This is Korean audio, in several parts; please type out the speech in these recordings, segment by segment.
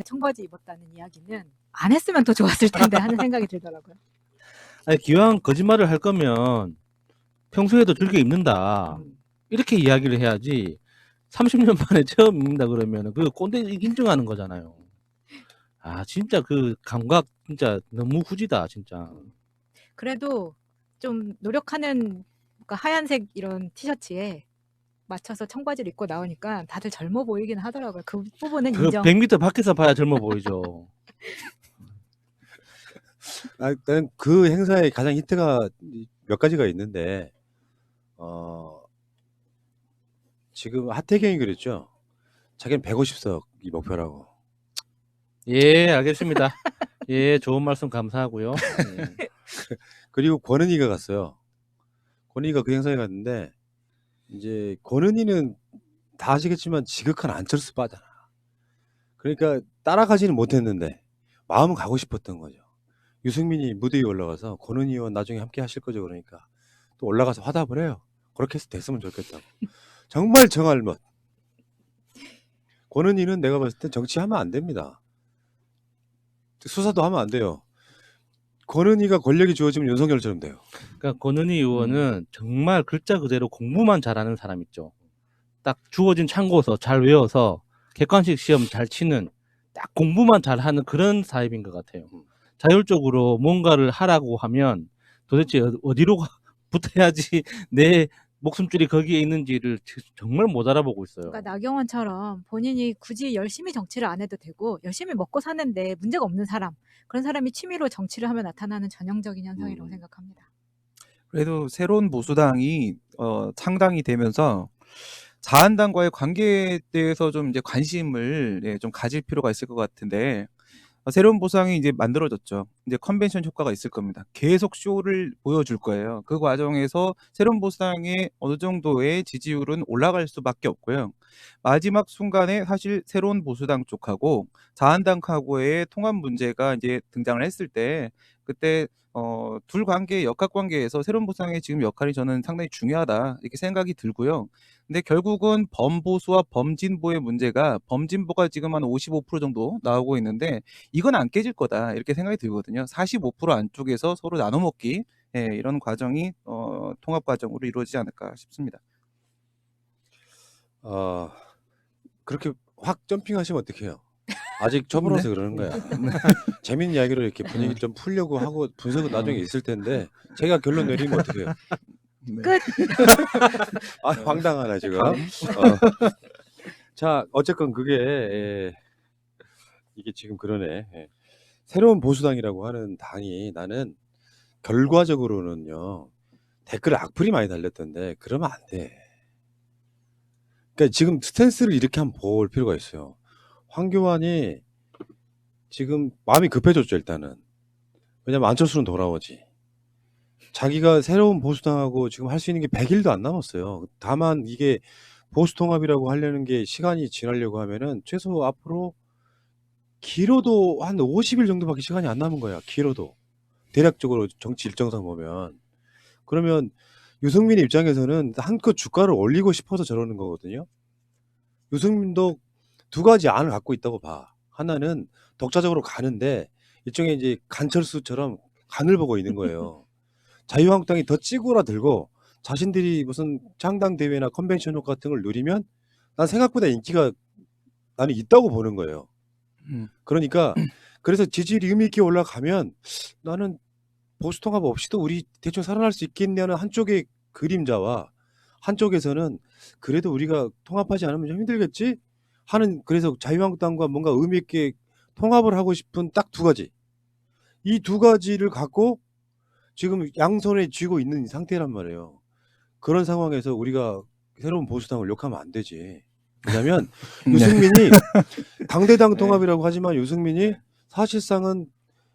청바지 입었다는 이야기는 안 했으면 더 좋았을 텐데 하는 생각이 들더라고요. 아니, 기왕 거짓말을 할 거면 평소에도 즐겨 입는다. 이렇게 이야기를 해야지. 30년 만에 처음 입는다 그러면 그 꼰대 인정하는 거잖아요. 아, 진짜 그 감각 진짜 너무 후지다, 진짜. 그래도 좀 노력하는 그러니까 하얀색 이런 티셔츠에 맞춰서 청바지를 입고 나오니까 다들 젊어 보이긴 하더라고요. 그 부분은 그 인정. 100m 밖에서 봐야 젊어 보이죠. 나는 그 행사의 가장 히트가 몇 가지가 있는데 지금 하태경이 그랬죠. 자기는 150석이 목표라고. 예, 알겠습니다. 예, 좋은 말씀 감사하고요. 예. 그리고 권은희가 갔어요. 권은희가 그 행사에 갔는데 이제 권은희는 다 아시겠지만 지극한 안철수 빠잖아. 그러니까 따라가지는 못했는데 마음은 가고 싶었던 거죠. 유승민이 무대 위에 올라가서 권은희 의원 나중에 함께 하실 거죠. 그러니까 또 올라가서 화답을 해요. 그렇게 해서 됐으면 좋겠다고. 정말 정알못. 권은희는 내가 봤을 때 정치하면 안 됩니다. 수사도 하면 안 돼요. 권은희가 권력이 주어지면 윤석열처럼 돼요. 그러니까 권은희 의원은 정말 글자 그대로 공부만 잘하는 사람 있죠. 딱 주어진 참고서 잘 외워서 객관식 시험 잘 치는 딱 공부만 잘하는 그런 타입인 것 같아요. 자율적으로 뭔가를 하라고 하면 도대체 어디로 붙어야지 내 목숨줄이 거기에 있는지를 정말 못 알아보고 있어요. 그러니까 나경원처럼 본인이 굳이 열심히 정치를 안 해도 되고 열심히 먹고 사는데 문제가 없는 사람, 그런 사람이 취미로 정치를 하면 나타나는 전형적인 현상이라고 생각합니다. 그래도 새로운 보수당이 창당이 되면서 자한당과의 관계에 대해서 좀 이제 관심을 좀 가질 필요가 있을 것 같은데 새로운 보수당이 이제 만들어졌죠. 이제 컨벤션 효과가 있을 겁니다. 계속 쇼를 보여줄 거예요. 그 과정에서 새로운 보수당의 어느 정도의 지지율은 올라갈 수밖에 없고요. 마지막 순간에 사실 새로운 보수당 쪽하고 자한당하고의 통합 문제가 이제 등장을 했을 때 그때 둘 관계의 역학관계에서 새로운 보수당의 지금 역할이 저는 상당히 중요하다 이렇게 생각이 들고요. 근데 결국은 범보수와 범진보의 문제가 범진보가 지금 한 55% 정도 나오고 있는데 이건 안 깨질 거다 이렇게 생각이 들거든요. 45% 안쪽에서 서로 나눠먹기 이런 과정이 통합 과정으로 이루어지지 않을까 싶습니다. 그렇게 확 점핑하시면 어떡해요? 아직 초보라서 그러는 거야. 재밌는 이야기로 이렇게 분위기 좀 풀려고 하고 분석은 나중에 있을 텐데 제가 결론 내리면 어떡해요? 끝. 아, 황당하네 지금. 자, 어쨌건 그게 이게 지금 그러네. 새로운 보수당이라고 하는 당이 나는 결과적으로는요 댓글에 악플이 많이 달렸던데 그러면 안 돼. 그러니까 지금 스탠스를 이렇게 한번 볼 필요가 있어요. 황교안이 지금 마음이 급해졌죠 일단은. 왜냐면 안철수는 돌아오지. 자기가 새로운 보수당하고 지금 할 수 있는 게 100일도 안 남았어요. 다만 이게 보수통합이라고 하려는 게 시간이 지나려고 하면은 최소 앞으로 길어도 한 50일 정도밖에 시간이 안 남은 거야. 길어도. 대략적으로 정치 일정상 보면. 그러면 유승민 입장에서는 한껏 주가를 올리고 싶어서 저러는 거거든요. 유승민도 두 가지 안을 갖고 있다고 봐. 하나는 독자적으로 가는데 일종의 이제 간철수처럼 간을 보고 있는 거예요. 자유한국당이 더 찌그러들고 자신들이 무슨 창당 대회나 컨벤션 효과 같은 걸 누리면 난 생각보다 인기가 나는 있다고 보는 거예요. 그러니까 그래서 지지율이 의미 있게 올라가면 나는 보수 통합 없이도 우리 대충 살아날 수 있겠냐는 한쪽의 그림자와 한쪽에서는 그래도 우리가 통합하지 않으면 좀 힘들겠지 하는, 그래서 자유한국당과 뭔가 의미 있게 통합을 하고 싶은 딱 두 가지, 이 두 가지를 갖고 지금 양손에 쥐고 있는 상태란 말이에요. 그런 상황에서 우리가 새로운 보수당을 욕하면 안 되지. 왜냐면 유승민이 당대당 통합이라고 하지만 유승민이 사실상은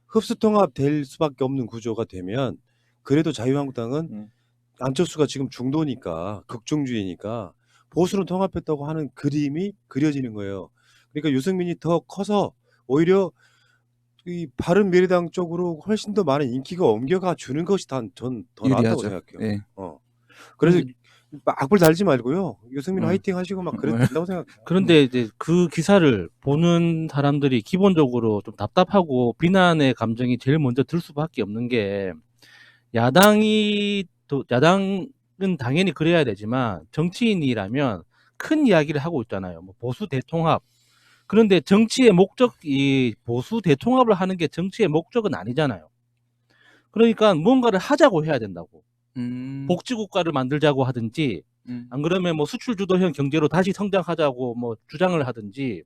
흡수 통합 될 수밖에 없는 구조가 되면 그래도 자유한국당은 안철수가 지금 중도니까 극중주의니까 보수로 통합했다고 하는 그림이 그려지는 거예요. 그러니까 유승민이 더 커서 오히려 이 바른미래당 쪽으로 훨씬 더 많은 인기가 옮겨가 주는 것이 전 더 나았다고 유리하죠. 생각해요. 네. 그래서 악플 달지 말고요. 유승민 음. 화이팅 하시고 막 그래도 된다고 생각해요. 그런데 이제 그 기사를 보는 사람들이 기본적으로 좀 답답하고 비난의 감정이 제일 먼저 들 수밖에 없는 게 야당은 당연히 그래야 되지만 정치인이라면 큰 이야기를 하고 있잖아요. 뭐 보수 대통합. 그런데 정치의 목적이 보수 대통합을 하는 게 정치의 목적은 아니잖아요. 그러니까 뭔가를 하자고 해야 된다고. 복지국가를 만들자고 하든지 안 그러면 뭐 수출 주도형 경제로 다시 성장하자고 뭐 주장을 하든지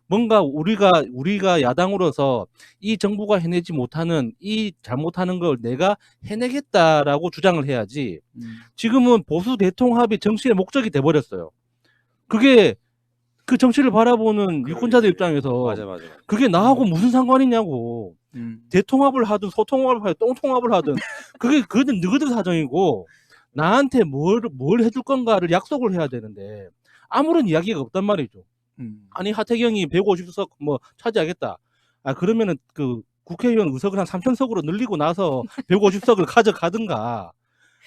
뭔가 우리가 야당으로서 이 정부가 해내지 못하는 이 잘못하는 걸 내가 해내겠다라고 주장을 해야지. 지금은 보수 대통합이 정치의 목적이 돼 버렸어요. 그게 그 정치를 바라보는 유권자들 입장에서 맞아. 그게 나하고 무슨 상관이냐고. 음. 대통합을 하든 소통합을 하든 똥통합을 하든 그거는 너희들 사정이고 나한테 뭘 해줄 건가를 약속을 해야 되는데 아무런 이야기가 없단 말이죠. 아니 하태경이 150석 뭐 차지하겠다. 아 그러면은 그 국회의원 의석을 한 3,000석으로 늘리고 나서 150석을 가져가든가.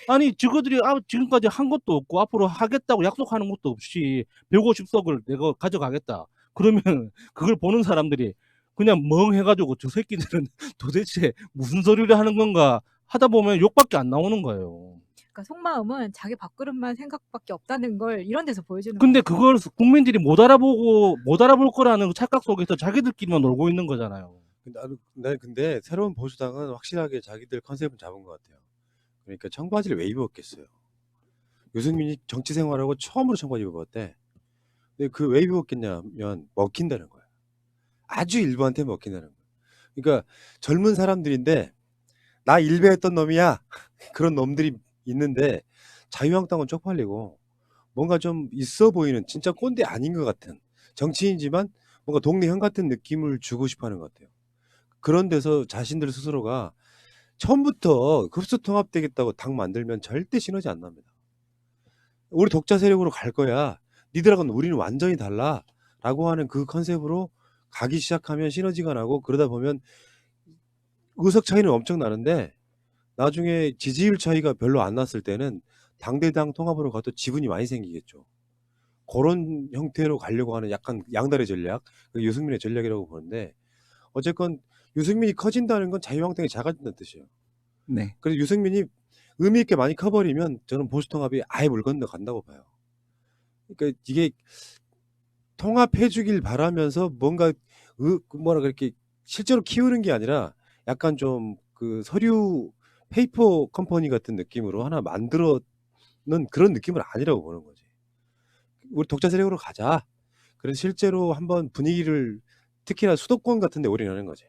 아니 저거들이 지금까지 한 것도 없고 앞으로 하겠다고 약속하는 것도 없이 150석을 내가 가져가겠다. 그러면 그걸 보는 사람들이 그냥 멍해가지고 저 새끼들은 도대체 무슨 소리를 하는 건가 하다 보면 욕밖에 안 나오는 거예요. 그러니까 속마음은 자기 밥그릇만 생각밖에 없다는 걸 이런 데서 보여주는 근데 거죠. 그걸 국민들이 못 알아볼 거라는 착각 속에서 자기들끼리만 놀고 있는 거잖아요. 난 근데 새로운 보수당은 확실하게 자기들 컨셉을 잡은 것 같아요. 그러니까 청바지를 왜 입었겠어요. 유승민이 정치 생활하고 처음으로 청바지 입어봤대. 근데 그 왜 입었겠냐면 먹힌다는 거야. 아주 일부한테 먹힌다는 거야. 그러니까 젊은 사람들인데 나 일배했던 놈이야. 그런 놈들이 있는데 자유한국당은 쪽팔리고 뭔가 좀 있어 보이는 진짜 꼰대 아닌 것 같은 정치인이지만 뭔가 동네 형 같은 느낌을 주고 싶어하는 것 같아요. 그런 데서 자신들 스스로가 처음부터 급수 통합되겠다고 당 만들면 절대 시너지 안 납니다. 우리 독자 세력으로 갈 거야. 니들하고는 우리는 완전히 달라. 라고 하는 그 컨셉으로 가기 시작하면 시너지가 나고 그러다 보면 의석 차이는 엄청 나는데 나중에 지지율 차이가 별로 안 났을 때는 당대당 통합으로 가도 지분이 많이 생기겠죠. 그런 형태로 가려고 하는 약간 양다리 전략, 그 유승민의 전략이라고 보는데 어쨌건 유승민이 커진다는 건 자유한국당이 작아진다는 뜻이에요. 네. 그래서 유승민이 의미 있게 많이 커버리면 저는 보수통합이 아예 물 건너 간다고 봐요. 그러니까 이게 통합해주길 바라면서 뭔가 뭐라 그렇게 실제로 키우는 게 아니라 약간 좀 그 서류 페이퍼 컴퍼니 같은 느낌으로 하나 만들어는 그런 느낌은 아니라고 보는 거지. 우리 독자 세력으로 가자. 그래서 실제로 한번 분위기를 특히나 수도권 같은 데 올인하는 거지.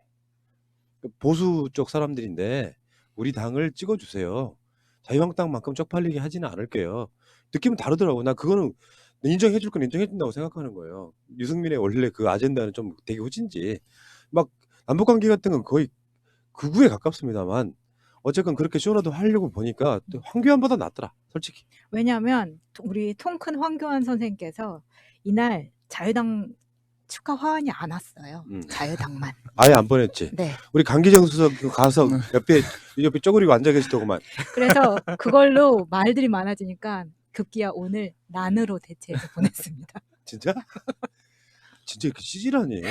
보수 쪽 사람들인데 우리 당을 찍어주세요. 자유한국당만큼 쪽팔리게 하지는 않을게요. 느낌은 다르더라고. 나 그거는 인정해줄 건 인정해준다고 생각하는 거예요. 유승민의 원래 그 아젠다는 좀 되게 후진지. 막 남북관계 같은 건 거의 극우에 가깝습니다만 어쨌건 그렇게 쇼라도 하려고 보니까 또 황교안보다 낫더라. 솔직히. 왜냐하면 우리 통 큰 황교안 선생님께서 이날 자유당 축하 화환이 안 왔어요. 자유당만. 아예 안 보냈지. 네. 우리 강기정 수석 가서 옆에 쪼그리고 앉아 계시더구만. 그래서 그걸로 말들이 많아지니까 급기야 오늘 난으로 대체해서 보냈습니다. 진짜? 진짜 이렇게 찌질하니?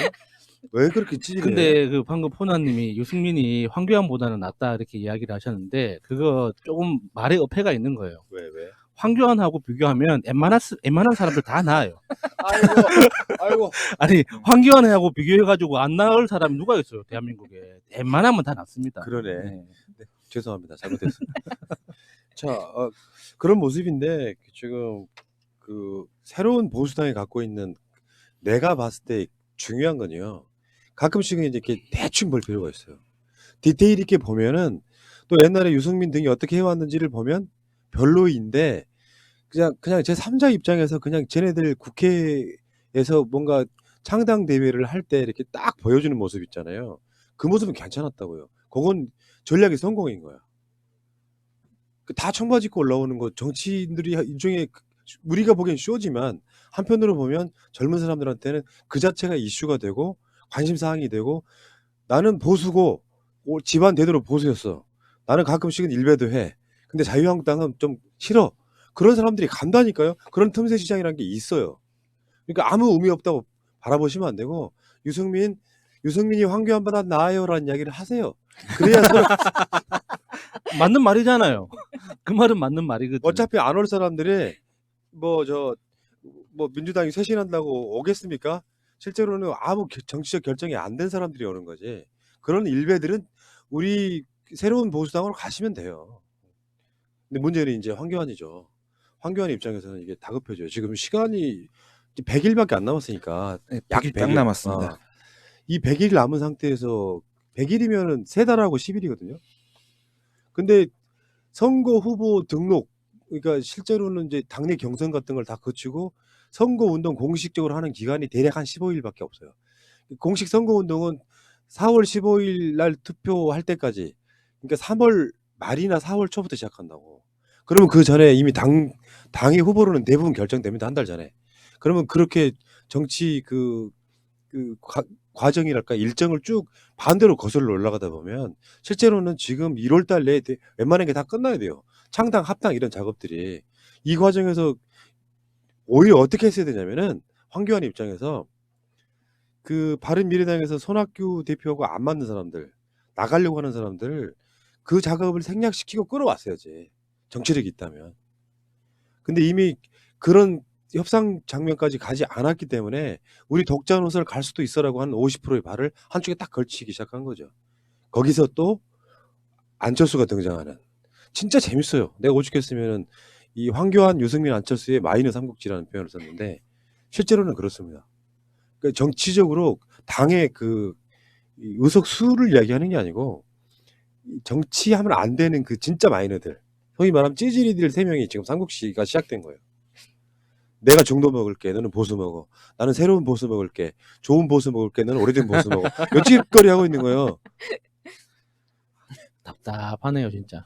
왜 그렇게 찌질해? 근데 그 방금 포나님이 유승민이 황교안보다는 낫다 이렇게 이야기를 하셨는데 그거 조금 말에 어폐가 있는 거예요. 왜? 황교안하고 비교하면 웬만한 사람들 다 나아요. 아이고. 아니 황교안하고 비교해가지고 안 나을 사람이 누가 있어요 대한민국에. 웬만하면 다 낫습니다. 그러네. 네. 네, 죄송합니다. 잘못했습니다. 자, 그런 모습인데 지금 그 새로운 보수당이 갖고 있는 내가 봤을 때 중요한 건요. 가끔씩은 이제 이렇게 대충 볼 필요가 있어요. 디테일 있게 보면은 또 옛날에 유승민 등이 어떻게 해왔는지를 보면 별로인데 그냥 제 3자 입장에서 그냥 쟤네들 국회에서 뭔가 창당 대회를 할 때 이렇게 딱 보여주는 모습 있잖아요. 그 모습은 괜찮았다고요. 그건 전략이 성공인 거야. 다 청바지 입고 올라오는 거 정치인들이 일종의 우리가 보기엔 쇼지만 한편으로 보면 젊은 사람들한테는 그 자체가 이슈가 되고 관심사항이 되고 나는 보수고 집안 대대로 보수였어. 나는 가끔씩은 일배도 해. 근데 자유한국당은 좀 싫어. 그런 사람들이 간다니까요. 그런 틈새 시장이라는 게 있어요. 그러니까 아무 의미 없다고 바라보시면 안 되고 유승민이 황교안보다 나아요라는 이야기를 하세요. 그래야 서로 맞는 말이잖아요. 그 말은 맞는 말이거든요. 어차피 안 올 사람들이 뭐 민주당이 쇄신한다고 오겠습니까? 실제로는 아무 정치적 결정이 안 된 사람들이 오는 거지. 그런 일베들은 우리 새로운 보수당으로 가시면 돼요. 근데 문제는 이제 황교안이죠. 황교안 입장에서는 이게 다급해져요. 지금 시간이 100일밖에 안 남았으니까 네, 약 100일 딱 100일. 남았습니다. 이 100일 남은 상태에서 100일이면은 3달하고 10일이거든요. 근데 선거 후보 등록, 그러니까 실제로는 이제 당내 경선 같은 걸 다 거치고 선거 운동 공식적으로 하는 기간이 대략 한 15일밖에 없어요. 공식 선거 운동은 4월 15일 날 투표할 때까지, 그러니까 3월 말이나 4월 초부터 시작한다고. 그러면 그 전에 이미 당의 후보로는 대부분 결정됩니다. 한 달 전에. 그러면 그렇게 정치 과정이랄까 일정을 쭉 반대로 거슬러 올라가다 보면 실제로는 지금 1월 달 내에 웬만한 게 다 끝나야 돼요. 창당, 합당 이런 작업들이. 이 과정에서 오히려 어떻게 했어야 되냐면은 황교안 입장에서 그 바른미래당에서 손학규 대표하고 안 맞는 사람들, 나가려고 하는 사람들 그 작업을 생략시키고 끌어왔어야지. 정치력이 있다면. 근데 이미 그런 협상 장면까지 가지 않았기 때문에 우리 독자 노선을 갈 수도 있어라고 한 50%의 발을 한쪽에 딱 걸치기 시작한 거죠. 거기서 또 안철수가 등장하는. 진짜 재밌어요. 내가 오죽했으면은 이 황교안, 유승민, 안철수의 마이너 삼국지라는 표현을 썼는데 실제로는 그렇습니다. 그러니까 정치적으로 당의 이 의석수를 이야기하는 게 아니고 정치하면 안 되는 그 진짜 마이너들, 소위 말하면 찌질이들 3명이 지금 삼국지가 시작된 거예요. 내가 중도 먹을게, 너는 보수 먹어. 나는 새로운 보수 먹을게, 좋은 보수 먹을게, 너는 오래된 보수 먹어. 여지거리 하고 있는 거예요. 답답하네요, 진짜.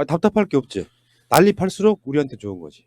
답답할 게 없지. 난립할수록 우리한테 좋은 거지.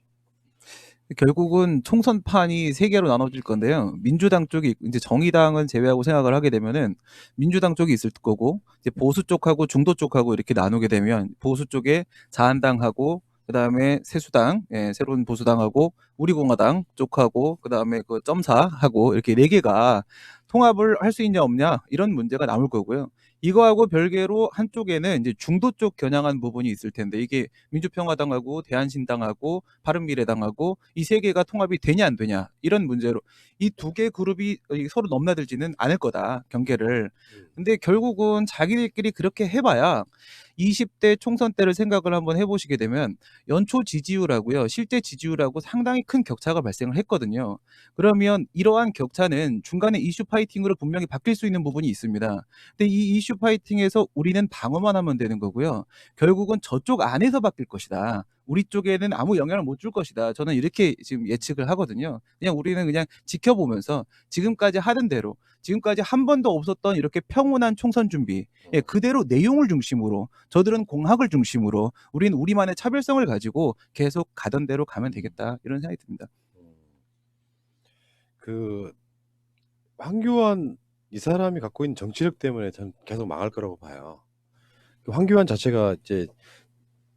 결국은 총선판이 3개로 나눠질 건데요. 민주당 쪽이 이제 정의당은 제외하고 생각을 하게 되면은 민주당 쪽이 있을 거고 이제 보수 쪽하고 중도 쪽하고 이렇게 나누게 되면 보수 쪽에 자한당하고 그다음에 새수당, 새로운 보수당하고 우리공화당 쪽하고 그다음에 그 점사하고 이렇게 4개가 통합을 할 수 있냐 없냐 이런 문제가 남을 거고요. 이거하고 별개로 한쪽에는 이제 중도 쪽 겨냥한 부분이 있을 텐데 이게 민주평화당하고 대한신당하고 바른미래당하고 이 3개가 통합이 되냐 안 되냐 이런 문제로 이 2개 그룹이 서로 넘나들지는 않을 거다 경계를. 근데 결국은 자기들끼리 그렇게 해봐야 20대 총선 때를 생각을 한번 해보시게 되면 연초 지지율하고요 실제 지지율하고 상당히 큰 격차가 발생을 했거든요. 그러면 이러한 격차는 중간에 이슈 파이팅으로 분명히 바뀔 수 있는 부분이 있습니다. 근데 이 이슈 파이팅에서 우리는 방어만 하면 되는 거고요. 결국은 저쪽 안에서 바뀔 것이다. 우리 쪽에는 아무 영향을 못 줄 것이다. 저는 이렇게 지금 예측을 하거든요. 그냥 우리는 그냥 지켜보면서 지금까지 하던 대로 지금까지 한 번도 없었던 이렇게 평온한 총선 준비 그대로 내용을 중심으로 저들은 공학을 중심으로 우리는 우리만의 차별성을 가지고 계속 가던 대로 가면 되겠다 이런 생각이 듭니다. 그 황교안 이 사람이 갖고 있는 정치력 때문에 전 계속 망할 거라고 봐요. 황교안 자체가 이제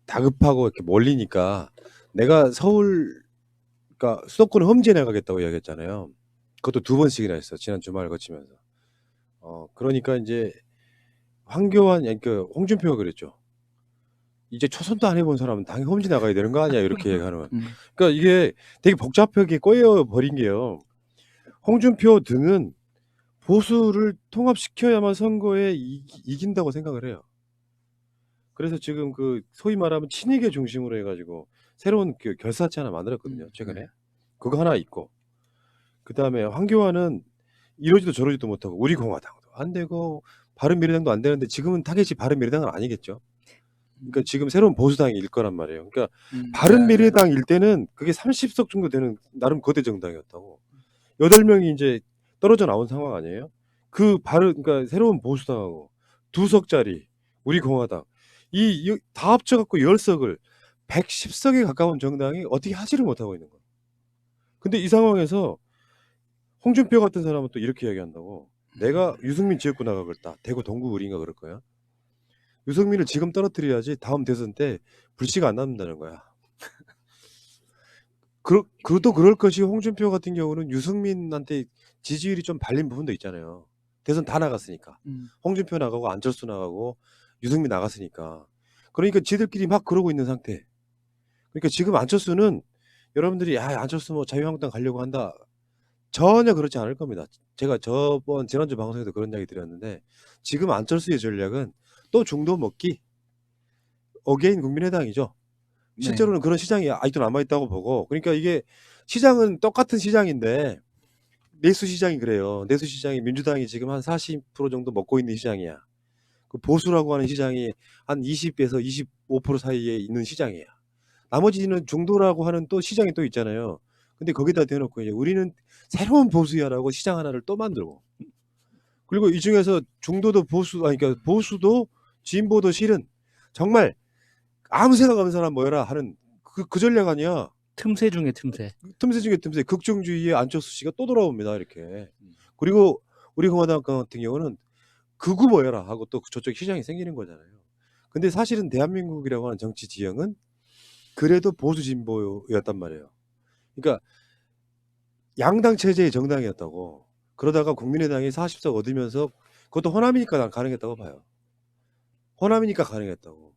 다급하고 이렇게 몰리니까 내가 그러니까 수도권을 험지에 나가겠다고 이야기했잖아요. 그것도 2번씩이나 했어. 지난 주말을 거치면서. 그러니까 이제 홍준표가 그랬죠. 이제 초선도 안 해본 사람은 당연히 험지 나가야 되는 거 아니야 이렇게 얘기하는. 그러니까 이게 되게 복잡하게 꼬여 버린 게요. 홍준표 등은 보수를 통합시켜야만 선거에 이긴다고 생각을 해요. 그래서 지금 소위 말하면 친이계 중심으로 해가지고 새로운 결사체 하나 만들었거든요. 최근에. 그거 하나 있고. 그 다음에 황교안은 이러지도 저러지도 못하고 우리공화당도 안 되고 바른미래당도 안 되는데 지금은 타겟이 바른미래당은 아니겠죠. 그러니까 지금 새로운 보수당이 일 거란 말이에요. 그러니까 바른미래당일 때는 그게 30석 정도 되는 나름 거대 정당이었다고. 8명이 이제 떨어져 나온 상황 아니에요? 그러니까 새로운 보수당하고 2석짜리 우리공화당 다 합쳐갖고 10석을 110석에 가까운 정당이 어떻게 하지를 못하고 있는 거예요. 근데 이 상황에서 홍준표 같은 사람은 또 이렇게 이야기한다고. 내가 유승민 지역구 나가겠다. 대구 동구 을인가 그럴 거야. 유승민을 지금 떨어뜨려야지 다음 대선 때 불씨가 안 남는다는 거야. 또 그럴 것이 홍준표 같은 경우는 유승민한테 지지율이 좀 발린 부분도 있잖아요. 대선 다 나갔으니까. 홍준표 나가고 안철수 나가고 유승민 나갔으니까. 그러니까 지들끼리 막 그러고 있는 상태. 그러니까 지금 안철수는 여러분들이 안철수 뭐 자유한국당 가려고 한다. 전혀 그렇지 않을 겁니다. 제가 지난주 방송에도 그런 이야기 드렸는데 지금 안철수의 전략은 또 중도 먹기 어게인 국민의당이죠. 네. 실제로는 그런 시장이 아직도 남아있다고 보고 그러니까 이게 시장은 똑같은 시장인데 내수 시장이 그래요. 내수 시장이 민주당이 지금 한 40% 정도 먹고 있는 시장이야. 그 보수라고 하는 시장이 한 20에서 25% 사이에 있는 시장이야. 나머지는 중도라고 하는 또 시장이 또 있잖아요. 근데 거기다 대놓고 이제 우리는 새로운 보수야라고 시장 하나를 또 만들고 그리고 이 중에서 중도도 그러니까 보수도 진보도 실은 정말 아무 생각 없는 사람 모여라 하는 그 전략 아니야. 틈새 중에 틈새. 틈새 중에 틈새 극중주의의 안철수 씨가 또 돌아옵니다. 이렇게. 그리고 우리 공화당 같은 경우는 극우 모여라 하고 또 저쪽 시장이 생기는 거잖아요. 근데 사실은 대한민국이라고 하는 정치 지형은 그래도 보수 진보였단 말이에요. 그러니까 양당 체제의 정당이었다고. 그러다가 국민의당이 40석 얻으면서 그것도 호남이니까 가능했다고 봐요. 호남이니까 가능했다고.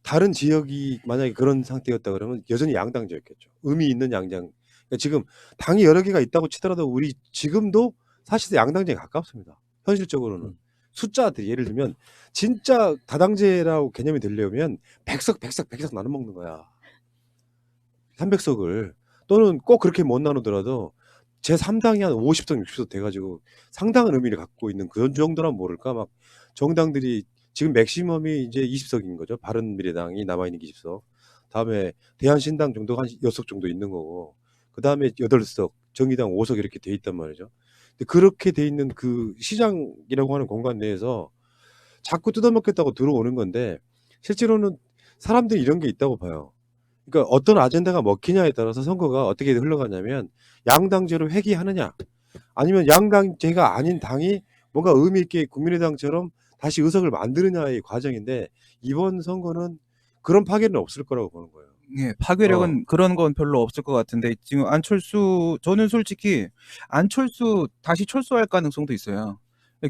다른 지역이 만약에 그런 상태였다 그러면 여전히 양당제였겠죠. 의미 있는 양당. 그러니까 지금 당이 여러 개가 있다고 치더라도 우리 지금도 사실 양당제에 가깝습니다. 현실적으로는. 숫자들이 예를 들면 진짜 다당제라고 개념이 되려면 100석 나눠 먹는 거야. 300석을. 또는 꼭 그렇게 못 나누더라도 제3당이 한 50석, 60석 돼가지고 상당한 의미를 갖고 있는 그 정도란 모를까? 막 정당들이 지금 맥시멈이 이제 20석인 거죠. 바른미래당이 남아있는 게 20석. 다음에 대한신당 정도가 한 6석 정도 있는 거고. 그 다음에 8석, 정의당 5석 이렇게 돼 있단 말이죠. 근데 그렇게 돼 있는 그 시장이라고 하는 공간 내에서 자꾸 뜯어먹겠다고 들어오는 건데 실제로는 사람들이 이런 게 있다고 봐요. 그러니까 어떤 아젠다가 먹히냐에 따라서 선거가 어떻게 흘러가냐면 양당제로 회귀하느냐 아니면 양당제가 아닌 당이 뭔가 의미 있게 국민의당처럼 다시 의석을 만드느냐의 과정인데 이번 선거는 그런 파괴는 없을 거라고 보는 거예요. 예, 파괴력은 그런 건 별로 없을 것 같은데 지금 안철수 저는 솔직히 안철수 다시 철수할 가능성도 있어요.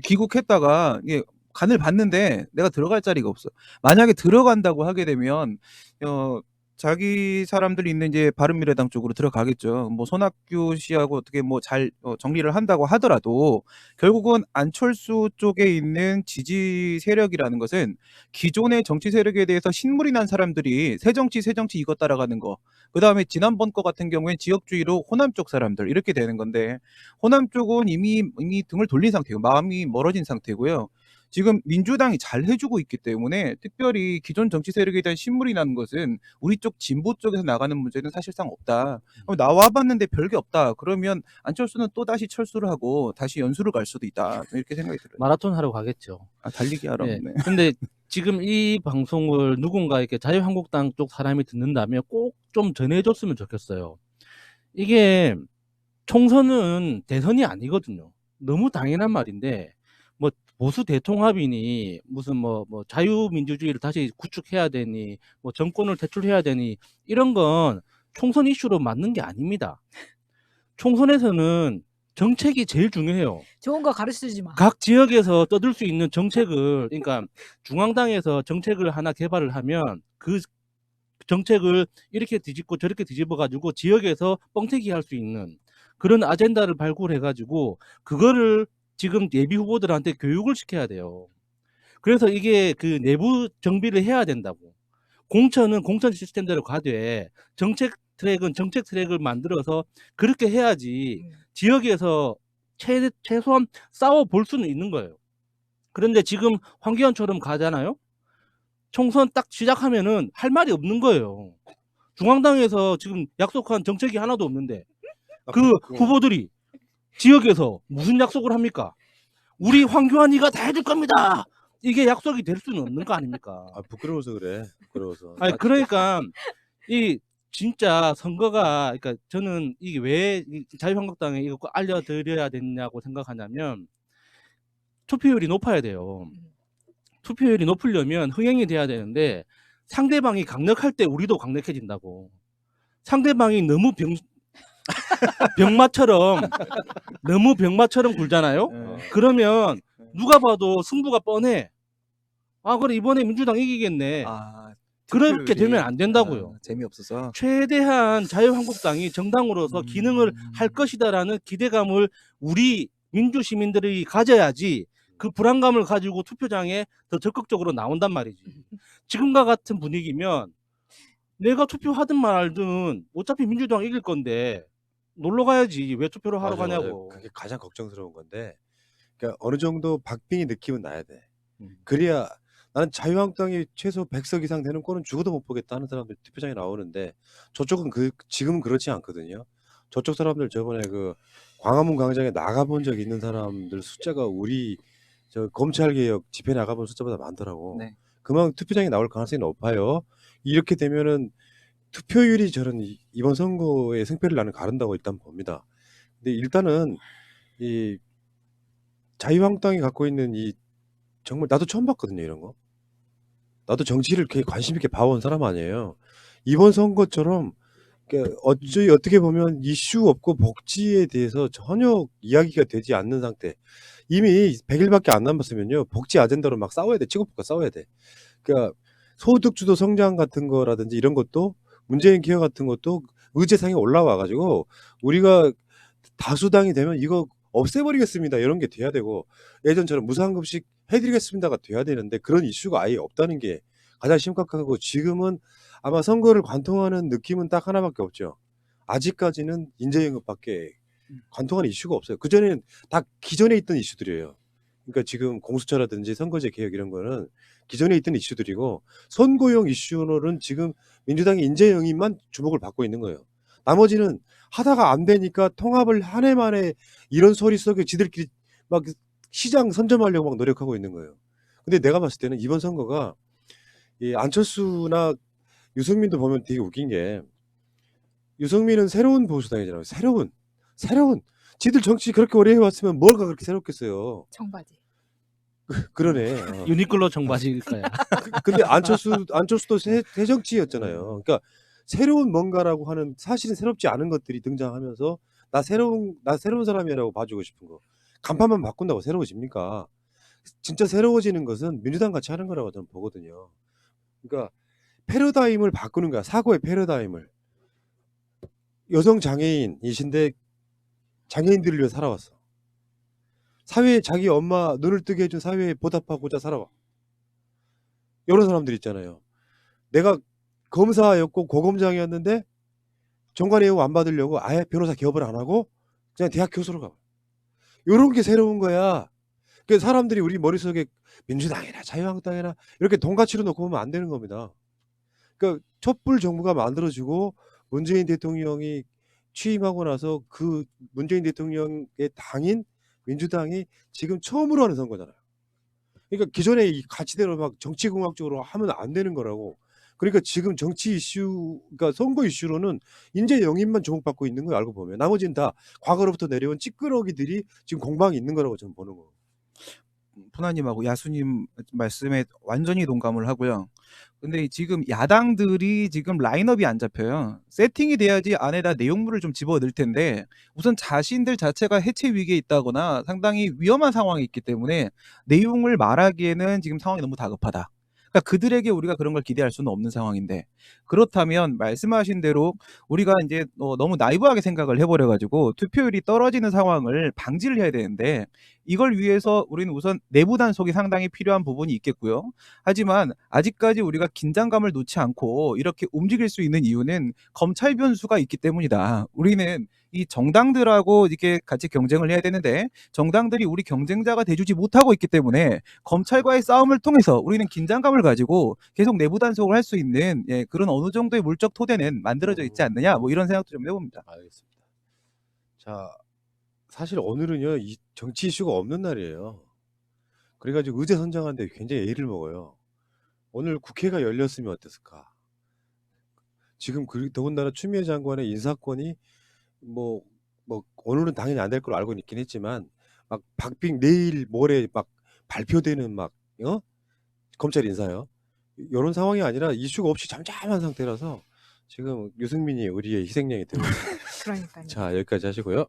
귀국했다가 이게 간을 봤는데 내가 들어갈 자리가 없어. 만약에 들어간다고 하게 되면 자기 사람들이 있는 이제 바른미래당 쪽으로 들어가겠죠. 뭐 손학규 씨하고 어떻게 뭐 잘 정리를 한다고 하더라도 결국은 안철수 쪽에 있는 지지 세력이라는 것은 기존의 정치 세력에 대해서 신물이 난 사람들이 새정치 이거 따라가는 거. 그다음에 지난번 거 같은 경우에 지역주의로 호남 쪽 사람들 이렇게 되는 건데 호남 쪽은 이미 등을 돌린 상태고 마음이 멀어진 상태고요. 지금 민주당이 잘 해주고 있기 때문에 특별히 기존 정치 세력에 대한 신물이 나는 것은 우리 쪽 진보 쪽에서 나가는 문제는 사실상 없다. 나와봤는데 별게 없다. 그러면 안철수는 또 다시 철수를 하고 다시 연수를 갈 수도 있다. 이렇게 생각이 들어요. 마라톤 하러 가겠죠. 달리기 하러. 네. 네. 근데 지금 이 방송을 누군가 이렇게 자유한국당 쪽 사람이 듣는다면 꼭 좀 전해줬으면 좋겠어요. 이게 총선은 대선이 아니거든요. 너무 당연한 말인데 뭐 보수 대통합이니 무슨 뭐 자유민주주의를 다시 구축해야 되니 뭐 정권을 퇴출해야 되니 이런 건 총선 이슈로 맞는 게 아닙니다. 총선에서는 정책이 제일 중요해요. 좋은 거 가르쳐주지 마. 각 지역에서 떠들 수 있는 정책을 그러니까 중앙당에서 정책을 하나 개발을 하면 그 정책을 이렇게 뒤집고 저렇게 뒤집어 가지고 지역에서 뻥튀기 할 수 있는 그런 아젠다를 발굴해 가지고 그거를 지금 예비 후보들한테 교육을 시켜야 돼요. 그래서 이게 그 내부 정비를 해야 된다고. 공천은 공천 시스템대로 가되 정책 트랙은 정책 트랙을 만들어서 그렇게 해야지 지역에서 최소한 싸워 볼 수는 있는 거예요. 그런데 지금 황교안처럼 가잖아요. 총선 딱 시작하면은 할 말이 없는 거예요. 중앙당에서 지금 약속한 정책이 하나도 없는데 그 후보들이 지역에서 무슨 약속을 합니까? 우리 황교안이가 다 해줄 겁니다. 이게 약속이 될 수는 없는 거 아닙니까? 부끄러워서 그래. 부끄러워서. 아니 그러니까 이 진짜 선거가 그러니까 저는 이게 왜 자유한국당에 이거 꼭 알려드려야 되냐고 생각하냐면 투표율이 높아야 돼요. 투표율이 높으려면 흥행이 돼야 되는데 상대방이 강력할 때 우리도 강력해진다고. 상대방이 너무 병마처럼 너무 병마처럼 굴잖아요. 예. 그러면 누가 봐도 승부가 뻔해. 아, 그래 이번에 민주당 이기겠네. 아, 그렇게 투표율이 되면 안 된다고요. 재미없어서. 최대한 자유한국당이 정당으로서 기능을 할 것이다라는 기대감을 우리 민주 시민들이 가져야지 그 불안감을 가지고 투표장에 더 적극적으로 나온단 말이지. 지금과 같은 분위기면 내가 투표하든 말든 어차피 민주당 이길 건데 놀러 가야지 왜 투표를 하러 맞아요, 맞아요. 가냐고. 그게 가장 걱정스러운 건데, 그러니까 어느 정도 박빙의 느낌은 나야 돼. 음. 그래야 나는 자유한국당이 최소 100석 이상 되는 꼴은 죽어도 못 보겠다 하는 사람들 투표장에 나오는데, 저쪽은 지금은 그렇지 않거든요. 저쪽 사람들 저번에 그 광화문 광장에 나가본 적 있는 사람들 숫자가 우리 저 검찰개혁 집회 나가본 숫자보다 많더라고. 네. 그만큼 투표장에 나올 가능성이 높아요. 이렇게 되면은 투표율이 저는 이번 선거의 승패를 나는 가른다고 일단 봅니다. 근데 일단은 이 자유한국당이 갖고 있는 이 정말 나도 처음 봤거든요, 이런 거. 나도 정치를 이렇게 관심 있게 봐온 사람 아니에요. 이번 선거처럼 어떻게 보면 이슈 없고 복지에 대해서 전혀 이야기가 되지 않는 상태. 이미 100일밖에 안 남았으면요, 복지 아젠다로 막 싸워야 돼. 치고받고 싸워야 돼. 그러니까 소득주도 성장 같은 거라든지 이런 것도, 문재인 기업 같은 것도 의제상에 올라와 가지고 우리가 다수당이 되면 이거 없애버리겠습니다, 이런 게 돼야 되고, 예전처럼 무상급식 해드리겠습니다가 돼야 되는데 그런 이슈가 아예 없다는 게 가장 심각하고, 지금은 아마 선거를 관통하는 느낌은 딱 하나밖에 없죠. 아직까지는 인재영입밖에 관통하는 이슈가 없어요. 그전에는 다 기존에 있던 이슈들이에요. 그러니까 지금 공수처라든지 선거제 개혁 이런 거는 기존에 있던 이슈들이고, 선거용 이슈로는 지금 민주당의 인재 영입만 주목을 받고 있는 거예요. 나머지는 하다가 안 되니까 통합을 한 해 만에 이런 소리 속에 지들끼리 막 시장 선점하려고 막 노력하고 있는 거예요. 근데 내가 봤을 때는 이번 선거가 이 안철수나 유승민도 보면 되게 웃긴 게, 유승민은 새로운 보수당이잖아요. 새로운 지들 정치 그렇게 오래 해왔으면 뭐가 그렇게 새롭겠어요. 청바지. 그러네. 유니클로 청바지일 거야. 근데 안철수도 새 정치였잖아요. 그러니까 새로운 뭔가라고 하는, 사실은 새롭지 않은 것들이 등장하면서 나 새로운 사람이라고 봐주고 싶은 거. 간판만 바꾼다고 새로워집니까? 진짜 새로워지는 것은 민주당 같이 하는 거라고 저는 보거든요. 그러니까 패러다임을 바꾸는 거야. 사고의 패러다임을. 여성 장애인이신데 장애인들을 위해 살아왔어. 사회에 자기 엄마 눈을 뜨게 해준 사회에 보답하고자 살아와. 이런 사람들 있잖아요. 내가 검사였고 고검장이었는데 정관예우 안 받으려고 아예 변호사 개업을 안 하고 그냥 대학 교수로 가. 요런 게 새로운 거야. 그 사람들이 우리 머릿속에 민주당이나 자유한국당이나 이렇게 돈가치로 놓고 보면 안 되는 겁니다. 그러니까 촛불 정부가 만들어지고 문재인 대통령이 취임하고 나서 그 문재인 대통령의 당인 민주당이 지금 처음으로 하는 선거잖아요. 그러니까 기존에 이 가치대로 막 정치공학적으로 하면 안 되는 거라고. 그러니까 지금 정치 이슈, 그러니까 선거 이슈로는 인재 영입만 주목받고 있는 거 알고 보면 나머지는 다 과거로부터 내려온 찌끄러기들이 지금 공방이 있는 거라고 저는 보는 거예요. 푸나님하고 야수님 말씀에 완전히 동감을 하고요. 근데 지금 야당들이 지금 라인업이 안 잡혀요. 세팅이 돼야지 안에다 내용물을 좀 집어넣을 텐데 우선 자신들 자체가 해체 위기에 있다거나 상당히 위험한 상황이 있기 때문에 내용을 말하기에는 지금 상황이 너무 다급하다. 그러니까 그들에게 우리가 그런 걸 기대할 수는 없는 상황인데, 그렇다면 말씀하신 대로 우리가 이제 너무 나이브하게 생각을 해버려가지고 투표율이 떨어지는 상황을 방지를 해야 되는데, 이걸 위해서 우리는 우선 내부 단속이 상당히 필요한 부분이 있겠고요. 하지만 아직까지 우리가 긴장감을 놓지 않고 이렇게 움직일 수 있는 이유는 검찰 변수가 있기 때문이다. 우리는 이 정당들하고 이렇게 같이 경쟁을 해야 되는데 정당들이 우리 경쟁자가 돼주지 못하고 있기 때문에 검찰과의 싸움을 통해서 우리는 긴장감을 가지고 계속 내부 단속을 할 수 있는 그런 어느 정도의 물적 토대는 만들어져 있지 않느냐, 뭐 이런 생각도 좀 해봅니다. 알겠습니다. 자, 사실 오늘은요, 이 정치 이슈가 없는 날이에요. 그래가지고 의제 선정하는데 굉장히 애를 먹어요. 오늘 국회가 열렸으면 어땠을까? 지금 더군다나 추미애 장관의 인사권이 뭐 오늘은 당연히 안 될 걸로 알고 있긴 했지만 막 박빙 내일 모레 막 발표되는 막 검찰 인사요. 이런 상황이 아니라 이슈가 없이 잠잠한 상태라서 지금 유승민이 우리의 희생양이 되고 있어요. 그러니까요. 자, 여기까지 하시고요.